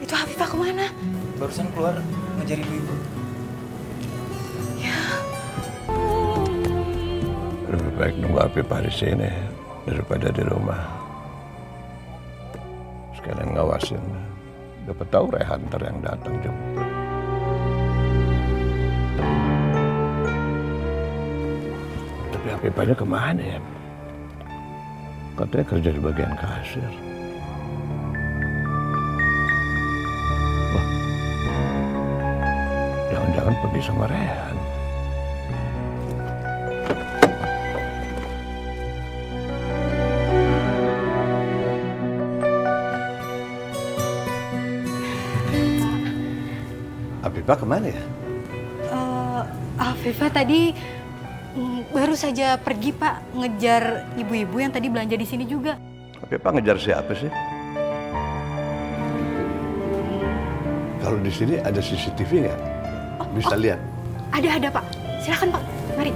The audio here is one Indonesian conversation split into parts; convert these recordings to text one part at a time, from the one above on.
Itu Afifah kemana? Barusan keluar ngejar ibu-ibu. Ya. Lebih baik nunggu Afifah di sini daripada di rumah. Sekalian ngawasin. Dapat tahu Rehan ntar yang datang jemput. Tapi Afifahnya kemana ya? Katanya kerja di bagian kasir. Wah, jangan-jangan pergi sama Rehan. Afifah kemana ya? Afifah tadi baru saja pergi Pak, ngejar ibu-ibu yang tadi belanja di sini juga. Afifah ngejar siapa sih? Kalau di sini ada CCTV nggak? Bisa lihat? Ada Pak. Silakan Pak. Mari.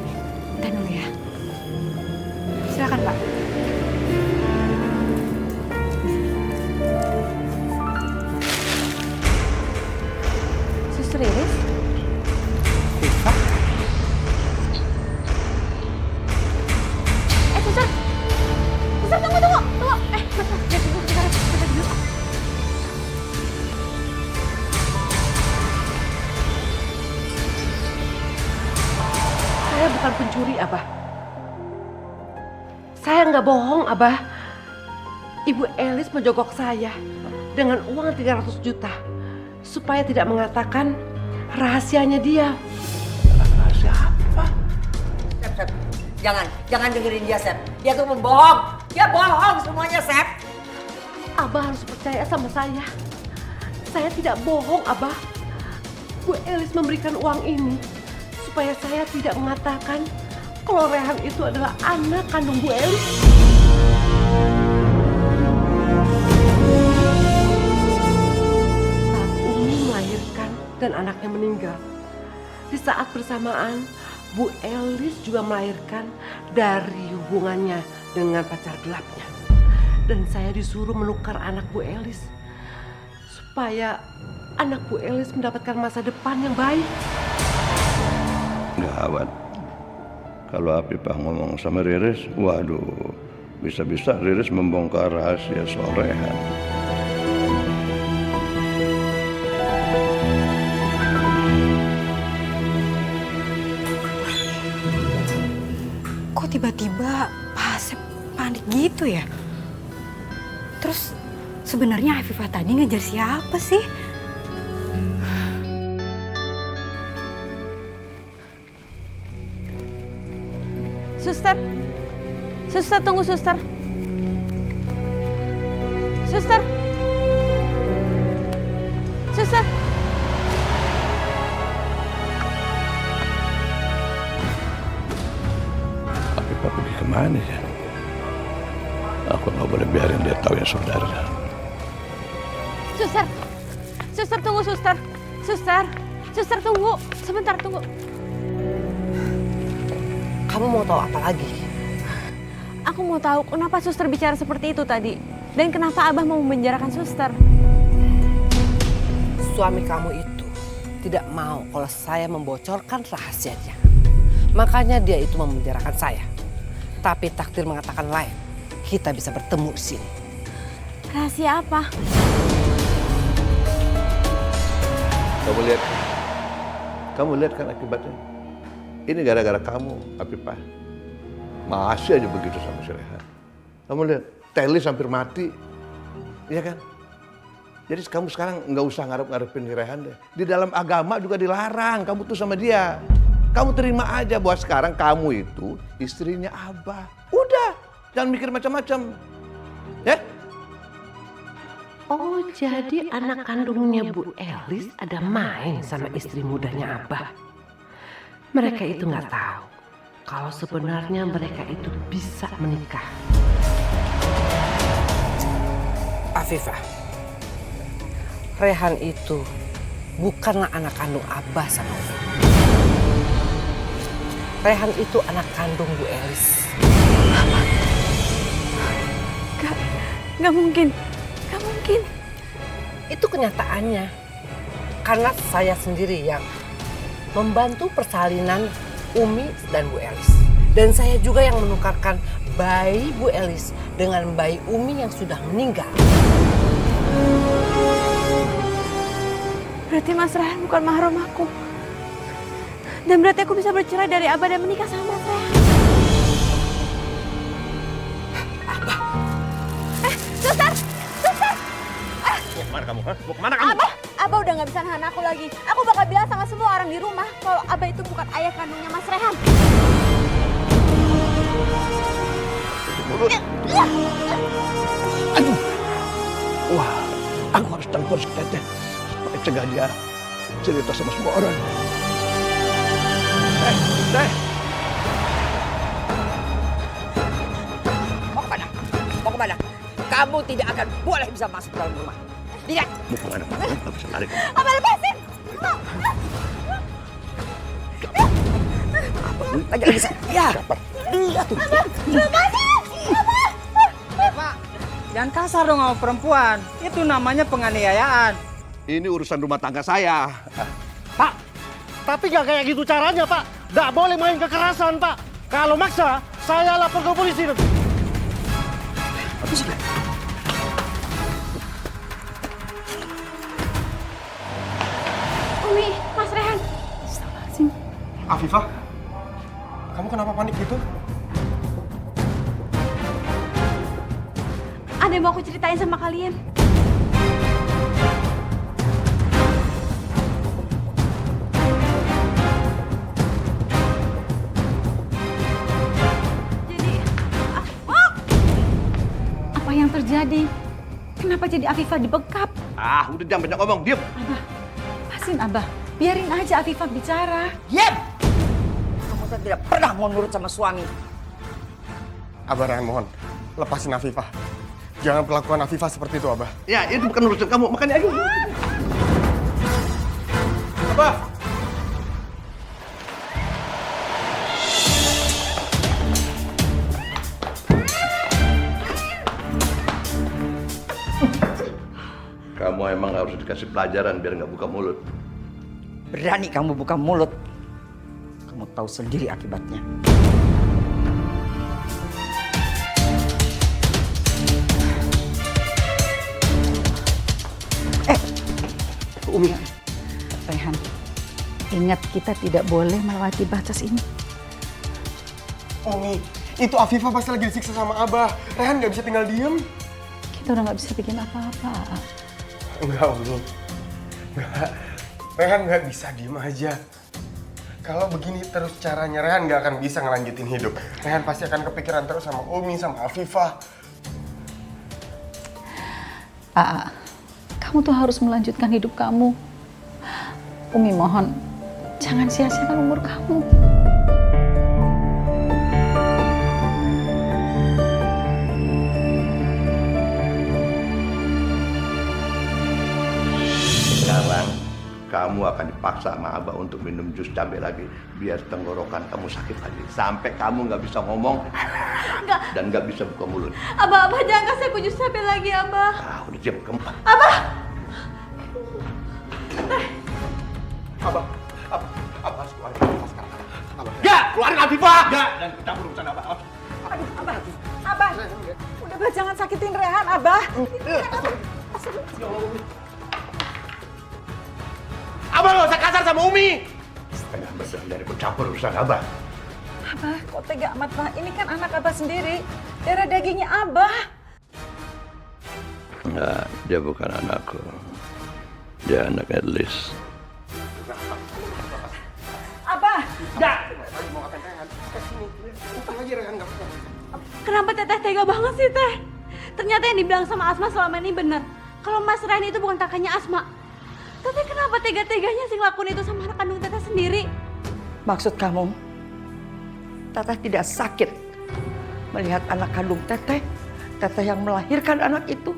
Kita dulu ya. Silakan Pak. Suster Iris? Suster! Suster, tunggu! Bentar, bentar dulu. Saya bukan pencuri, Abah. Saya nggak bohong, Abah. Ibu Elis menjogok saya dengan uang 300 juta supaya tidak mengatakan rahasianya dia. Rahasia apa? Sep, jangan dengerin dia, Sep. Dia tuh membohong. Dia bohong semuanya, Sep. Abah harus percaya sama saya. Saya tidak bohong, Abah. Bu Elis memberikan uang ini supaya saya tidak mengatakan kalau Rehan itu adalah anak kandung Bu Elis. Saat Umi melahirkan dan anaknya meninggal, di saat bersamaan Bu Elis juga melahirkan dari hubungannya dengan pacar gelapnya. Dan saya disuruh menukar anak Bu Elis supaya anak Bu Elis mendapatkan masa depan yang baik. Gawat. Kalau Afifah ngomong sama Riris, waduh, bisa-bisa Riris membongkar rahasia soal Rehan. Kok tiba-tiba Pak Asep panik gitu ya? Terus sebenarnya Afifah tadi ngejar siapa sih? Suster, tunggu suster. Suster. Afifah pergi kemana ya? Aku nggak boleh biarin dia tahu yang saudara. Suster tunggu suster. Suster tunggu, sebentar tunggu. Kamu mau tahu apa lagi? Aku mau tahu kenapa suster bicara seperti itu tadi. Dan kenapa Abah mau memenjarakan suster. Suami kamu itu tidak mau kalau saya membocorkan rahasianya. Makanya dia itu memenjarakan saya. Tapi takdir mengatakan lain. Kita bisa bertemu di sini. Rahasia apa? Kamu lihat kan akibatnya? Ini gara-gara kamu, Afifah. Masih aja begitu sama si Rehan. Kamu lihat, Telis hampir mati. Iya kan? Jadi kamu sekarang nggak usah ngarep-ngarepin si Rehan deh. Di dalam agama juga dilarang kamu tuh sama dia. Kamu terima aja bahwa sekarang kamu itu istrinya Abah. Udah, jangan mikir macam-macam. Ya? Oh, jadi anak kandungnya Bu Elis ada main sama istri mudanya Abah. Mereka itu nggak tahu kalau sebenarnya mereka itu bisa menikah. Afifah, Rehan itu bukanlah anak kandung Abah sama Umi. Rehan itu anak kandung Bu Elis. Gak mungkin. Itu kenyataannya. Karena saya sendiri yang membantu persalinan Umi dan Bu Elis. Dan saya juga yang menukarkan bayi Bu Elis dengan bayi Umi yang sudah meninggal. Berarti Mas Rehan bukan mahram aku. Dan berarti aku bisa bercerai dari Abah dan menikah sama Mas Rehan. Suster! Suster! Mau kemana kamu? Mau kemana kamu? Abah udah gak bisa nahan aku lagi. Aku bakal bilang sama semua orang di rumah kalau Abah itu bukan ayah kandungnya Mas Rehan. Mulut. Aduh. Wah, aku harus telepon si Teteh supaya cegah dia cerita sama semua orang. Teh. Mau kemana? Mau kemana? Kamu tidak akan boleh bisa masuk dalam rumah. Tidak. Mau kemana kamu? Nggak bisa lari kamu. Abah lepasin! Lagi bisa. Ya. Iya tuh. Pak, jangan kasar dong sama perempuan. Itu namanya penganiayaan. Ini urusan rumah tangga saya. Pak, tapi nggak kayak gitu caranya, Pak. Nggak boleh main kekerasan, Pak. Kalau maksa, saya lapor ke polisi. Umi, Mas Rehan. Afifah, kamu kenapa panik gitu? Ada yang mau aku ceritain sama kalian. Jadi, Apa yang terjadi? Kenapa jadi Afifah dibekap? Ah, udah jangan banyak ngomong, diam. Abah, pasin Abah. Biarin aja Afifah bicara. Diam! Kamu kan tidak pernah mau nurut sama suami. Abah Rehan mohon, lepasin Afifah. Jangan perlakuan Afifah seperti itu, Abah. Ya, itu bukan urusan kamu, makanya ayo. Abah! Kamu emang harus dikasih pelajaran biar nggak buka mulut. Berani kamu buka mulut. Kamu tahu sendiri akibatnya. Umi, Rehan, ingat kita tidak boleh melewati batas ini. Umi, itu Afifah pasti lagi disiksa sama Abah. Rehan nggak bisa tinggal diem. Kita udah nggak bisa bikin apa-apa. Enggak, Umi. Enggak. Rehan nggak bisa diem aja. Kalau begini terus caranya, Rehan nggak akan bisa ngelanjutin hidup. Rehan pasti akan kepikiran terus sama Umi, sama Afifah. Kamu tuh harus melanjutkan hidup kamu. Umi mohon, jangan sia-siakan umur kamu. Sekarang kamu akan dipaksa sama Abah untuk minum jus cabai lagi biar tenggorokan kamu sakit lagi sampai kamu nggak bisa ngomong dan nggak bisa buka mulut. Abah, jangan kasih aku jus cabai lagi, Abah. Ah, udah diam kamu. Abah harus keluarin Afifah sekarang. Abah. Nggak, keluarin Afifah. Nggak, dan campur urusan Abah. Abah, udah bah, jangan sakitin Rehan, Abah. Abah nggak usah kasar sama Umi. Setengah besar dari campur urusan Abah. Abah, kok tega amat, Bah? Ini kan anak Abah sendiri. Darah dagingnya Abah. Enggak, dia bukan anakku. Dia anak Elis. Abah! Kenapa Teteh tega banget sih, Teh? Ternyata yang dibilang sama Asma selama ini benar. Kalau Mas Rehan itu bukan kakaknya Asma. Teteh kenapa tega-teganya sih ngelakuin itu sama anak kandung Teteh sendiri? Maksud kamu, Teteh tidak sakit melihat anak kandung Teteh, Teteh yang melahirkan anak itu.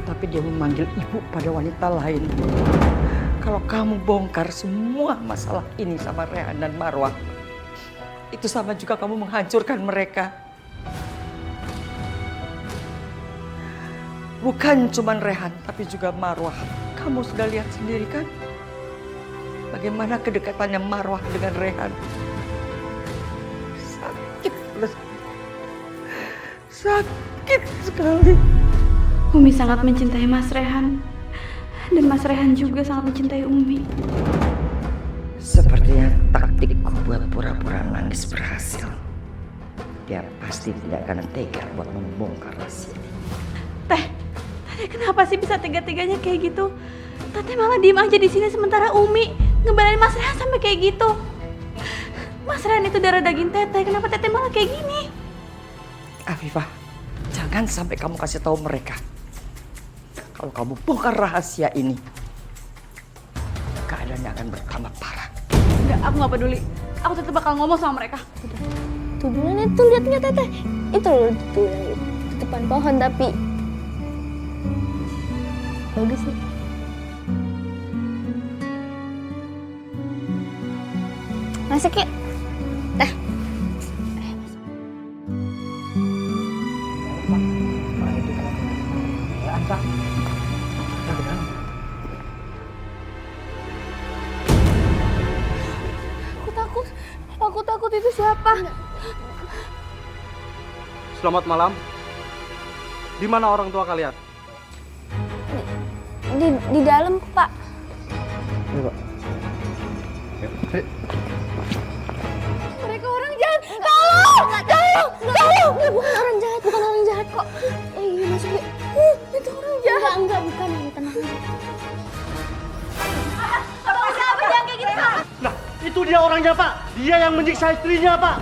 Tapi dia memanggil ibu pada wanita lain. Kalau kamu bongkar semua masalah ini sama Rehan dan Marwah, itu sama juga kamu menghancurkan mereka. Bukan cuma Rehan, tapi juga Marwah. Kamu sudah lihat sendiri kan? Bagaimana kedekatannya Marwah dengan Rehan. Sakit, sakit sekali. Umi sangat mencintai Mas Rehan. Dan Mas Rehan juga sangat mencintai Umi. Sepertinya taktikku buat pura-pura nangis berhasil. Dia pasti tidak akan tega buat membongkar rahasia. Teh kenapa sih bisa tega-teganya kayak gitu? Teteh malah diem aja di sini sementara Umi ngebelain Mas Rehan sampai kayak gitu. Mas Rehan itu darah daging Teteh, kenapa Teteh malah kayak gini? Afifah, jangan sampai kamu kasih tahu mereka. Kalau kamu bongkar rahasia ini, keadaannya akan bertambah parah. Enggak, aku gak peduli. Aku tetap bakal ngomong sama mereka. Tuh bulan itu lihat nggak Teteh? Itu loh tuh yang di depan pohon tapi bagus sih. Masuk yuk. Dah. Aku takut itu siapa? Selamat malam. Di mana orang tua kalian? Di dalam, Pak. Mereka orang jahat. Tolong! Tolong! Bukan orang jahat, bukan orang jahat kok. Iya, masuk yuk. Itu orang jahat. Enggak, bukan. Tenang aja. Abang siapa jangan kayak gitu, Pak? Nah, itu dia orangnya, Pak. Dia yang menyiksa istrinya, Pak.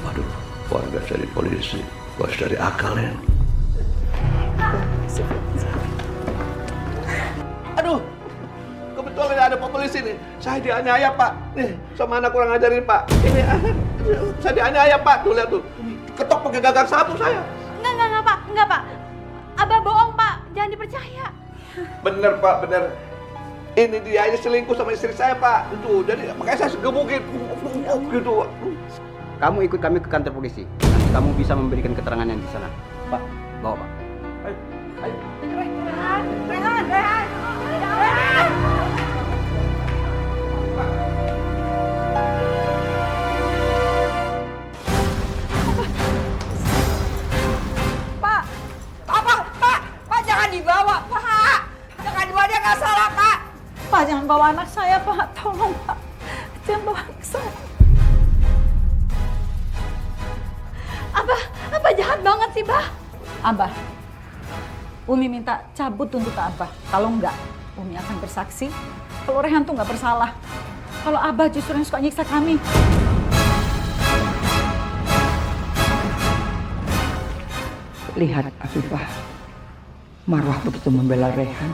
Waduh, warga cari polisi, bos dari akal ya. Aduh, kebetulan ada Pak polisi nih. Saya dianiaya Pak. Nih, sama anak kurang ajarin Pak. Ini saya dianiaya Pak. Tuh lihat tuh. Ketok pakai gagang sapu saya. Enggak, Pak. Enggak, Pak. Abah bohong, Pak. Jangan dipercaya. Bener Pak, bener. Ini dia ini selingkuh sama istri saya Pak. Itu, jadi makanya saya gebukin gitu. Kamu ikut kami ke kantor polisi. Nanti kamu bisa memberikan keterangan yang di sana. Pak, bawa Pak. Pak, jangan dibawa, Pak. Jangan dibawa, dia nggak salah, Pak. Pak, jangan bawa anak saya, Pak. Tolong, Pak. Jangan bawa anak saya. Abah jahat banget sih, Bah. Abah, Umi minta cabut tuntutan Abah. Kalau enggak, Umi akan bersaksi kalau Rehan tuh nggak bersalah. Kalau Abah justru yang suka nyiksa kami. Lihat Afifah, Marwah begitu membela Rehan.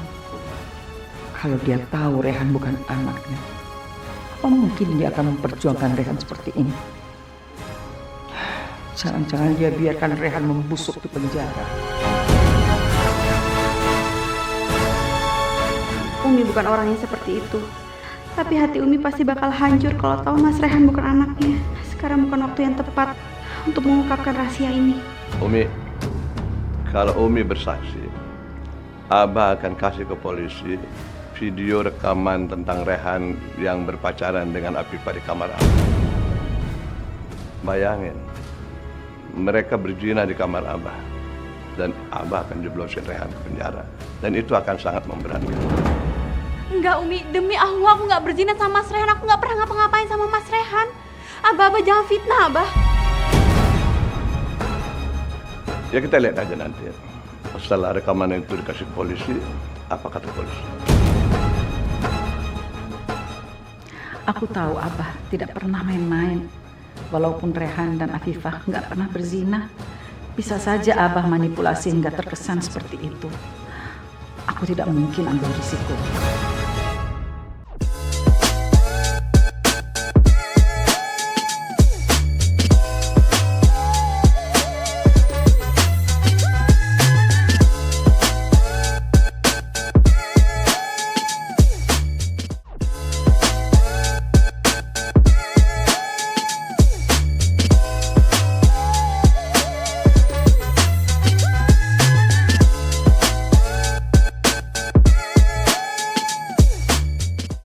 Kalau dia tahu Rehan bukan anaknya, apa mungkin dia akan memperjuangkan Rehan seperti ini? Jangan-jangan dia biarkan Rehan membusuk di penjara. Umi bukan orang yang seperti itu. Tapi hati Umi pasti bakal hancur kalau tahu Mas Rehan bukan anaknya. Sekarang bukan waktu yang tepat untuk mengungkapkan rahasia ini. Umi, kalau Umi bersaksi, Abah akan kasih ke polisi video rekaman tentang Rehan yang berpacaran dengan Afifah di kamar Abah. Bayangin, mereka berzina di kamar Abah. Dan Abah akan jeblosin Rehan ke penjara. Dan itu akan sangat memberatkan. Enggak, Umi. Demi Allah, aku nggak berzina sama Mas Rehan. Aku nggak pernah ngapa-ngapain sama Mas Rehan. Abah jangan fitnah, Abah. Ya kita lihat aja nanti. Setelah rekaman itu dikasih polisi, apa kata polisi? Aku tahu Abah tidak pernah main-main. Walaupun Rehan dan Afifah nggak pernah berzina, bisa saja Abah manipulasi hingga terkesan seperti itu. Aku tidak mungkin ambil risiko.